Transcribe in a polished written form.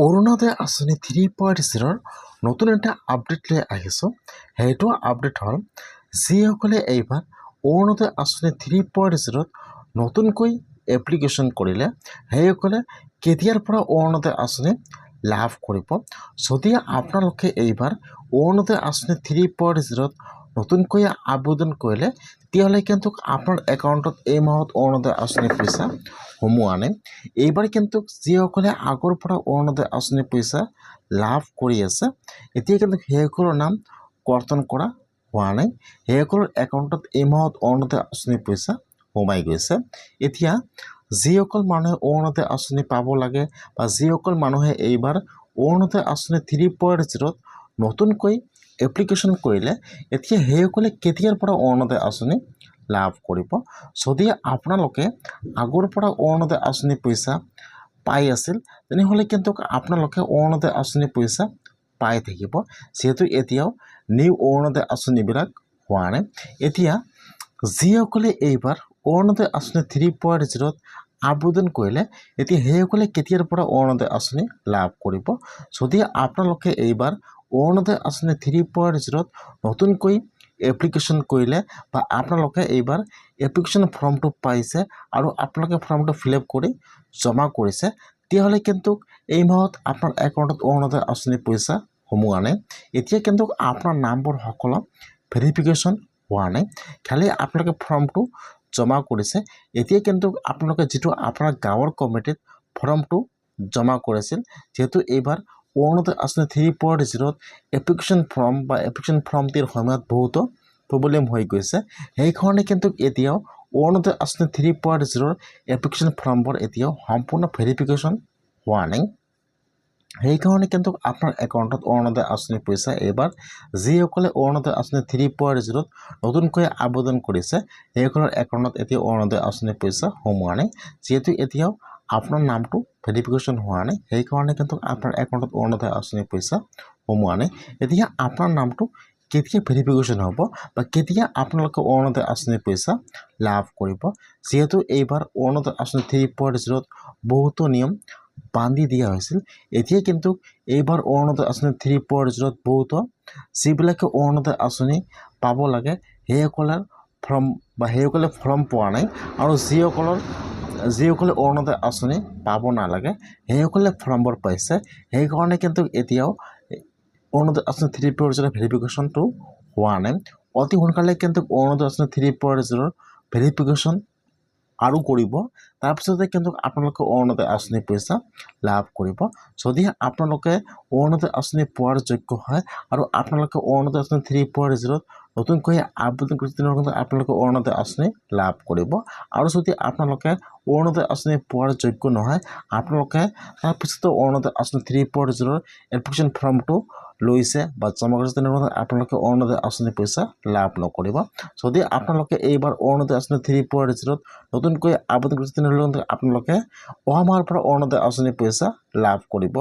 অৰুণোদয় আঁচনি 3.0 নতুন এটা আপডেট লৈ আহিছোঁ। সেইটো আপডেট হ'ল যিসকলে এইবাৰ অৰুণোদয় আঁচনি 3.0 নতুনকৈ এপ্লিকেশ্যন কৰিলে সেইসকলে কেতিয়াৰ পৰা অৰুণোদয় আঁচনি লাভ কৰিব। যদি আপোনালোকে এইবাৰ অৰুণোদয় আঁচনি 3.0 নতুনকৈ আবেদন কৰিলে তেতিয়াহ'লে কিন্তু আপোনাৰ একাউণ্টত এই মাহত অৰুণোদয় আঁচনিৰ পইচা সোমোৱা নাই। এইবাৰ কিন্তু যিসকলে আগৰ পৰা অৰুণোদয় আঁচনিৰ পইচা লাভ কৰি আছে এতিয়া কিন্তু সেইসকলৰ নাম কৰ্তন কৰা হোৱা নাই। সেইসকলৰ একাউণ্টত এই মাহত অৰুণোদয় আঁচনিৰ পইচা সোমাই গৈছে। এতিয়া যিসকল মানুহে অৰুণোদয় আঁচনি পাব লাগে বা যিসকল মানুহে এইবাৰ অৰুণোদয় আঁচনি 3.0 নতুনকৈ এপ্লিকেশ্যন কৰিলে এতিয়া সেইসকলে কেতিয়াৰ পৰা অৰুণোদয় আঁচনি লাভ কৰিব। যদি আপোনালোকে আগৰ পৰা অৰুণোদয় আঁচনিৰ পইচা পাই আছিল তেনেহ'লে কিন্তু আপোনালোকে অৰুণোদয় আঁচনিৰ পইচা পাই থাকিব, যিহেতু এতিয়াও নিউ অৰুণোদয় আঁচনিবিলাক হোৱা নাই। এতিয়া যিসকলে এইবাৰ অৰুণোদয় আঁচনি 3.0 আবেদন কৰিলে এতিয়া সেইসকলে কেতিয়াৰ পৰা অৰুণোদয় আঁচনি লাভ কৰিব। যদি আপোনালোকে এইবাৰ অৰুণোদয় আঁচনি 3.0 নতুনকৈ এপ্লিকেশ্যন কৰিলে বা আপোনালোকে এইবাৰ এপ্লিকেশ্যন ফৰ্মটো পাইছে আৰু আপোনালোকে ফৰ্মটো ফিল আপ কৰি জমা কৰিছে তেতিয়াহ'লে কিন্তু এই মাহত আপোনাৰ একাউণ্টত অৰুণোদয় আঁচনিৰ পইচা সোমোৱা নাই। এতিয়া কিন্তু আপোনাৰ নামবোৰ সকলো ভেৰিফিকেশ্যন হোৱা নাই, খালি আপোনালোকে ফৰ্মটো জমা কৰিছে। এতিয়া কিন্তু আপোনালোকে যিটো আপোনাৰ গাঁৱৰ কমিটিত ফৰ্মটো জমা কৰিছিল, যিহেতু এইবাৰ অৰুণোদয় আঁচনি 3.0 এপ্লিকেশ্যন ফৰ্ম বা এপ্লিকেশ্যন ফৰ্মটিৰ সময়ত বহুতো প্ৰব্লেম হৈ গৈছে, সেইকাৰণে কিন্তু এতিয়াও অৰুণোদয় আঁচনি 3.0 এপ্লিকেশ্যন ফৰ্মবোৰ এতিয়াও সম্পূৰ্ণ ভেৰিফিকেশ্যন হোৱা নাই। সেইকাৰণে কিন্তু আপোনাৰ একাউণ্টত অৰুণোদয় আঁচনিৰ পইচা এইবাৰ যিসকলে অৰুণোদয় আঁচনি 3.0 নতুনকৈ আবেদন কৰিছে সেইসকলৰ একাউণ্টত এতিয়া অৰুণোদয় আঁচনিৰ পইচা সোমোৱা নাই, যিহেতু এতিয়াও আপোনাৰ নামটো ভেৰিফিকেশ্যন হোৱা নাই। সেইকাৰণে কিন্তু আপোনাৰ একাউণ্টত অৰুণোদয় আঁচনিৰ পইচা সোমোৱা নাই। এতিয়া আপোনাৰ নামটো কেতিয়া ভেৰিফিকেশ্যন হ'ব বা কেতিয়া আপোনালোকে অৰুণোদয় আঁচনিৰ পইচা লাভ কৰিব, যিহেতু এইবাৰ অৰুণোদয় আঁচনি 3.0 বহুতো নিয়ম বান্ধি দিয়া হৈছিল। এতিয়া কিন্তু এইবাৰ অৰুণোদয় আঁচনি 3.0 বহুতো যিবিলাকে অৰুণোদয় আঁচনি পাব লাগে সেইসকলৰ সেইসকলে ফৰ্ম পোৱা নাই আৰু যিসকলে অৰুণোদয় আঁচনি পাব নালাগে সেইসকলে ফৰ্মবোৰ পাইছে। সেইকাৰণে কিন্তু এতিয়াও অৰুণোদয় আঁচনি 3.0 ভেৰিফিকেশ্যনটো হোৱা নাই। অতি সোনকালে কিন্তু অৰুণোদয় আঁচনি 3.0 ভেৰিফিকেশ্যন আৰু কৰিব, তাৰপিছতে কিন্তু আপোনালোকে অৰুণোদয় আঁচনিৰ পইচা লাভ কৰিব। যদি আপোনালোকে অৰুণোদয় আঁচনি পোৱাৰ যোগ্য হয় আৰু আপোনালোকে অৰুণোদয় আঁচনি 3.0 নতুনকৈ আবেদন কৰিছে তেনেহ'লে কিন্তু আপোনালোকে অৰুণোদয় আঁচনি লাভ কৰিব। আৰু যদি আপোনালোকে অৰুণোদয় আঁচনি পোৱাৰ যোগ্য নহয় আপোনালোকে তাৰপিছতো অৰুণোদয় আঁচনি 3.0 এপ্লিকেশ্যন ফৰ্মটো লৈছে বা জমা কৰিছে তেনেহ'লে আপোনালোকে অৰুণোদয় আঁচনিৰ পইচা লাভ নকৰিব। যদি আপোনালোকে এইবাৰ অৰুণোদয় আঁচনি 3.0 নতুনকৈ আবেদন কৰিছে তেনেহ'লে আপোনালোকে অহা মাহৰ পৰা অৰুণোদয় আঁচনিৰ পইচা লাভ কৰিব।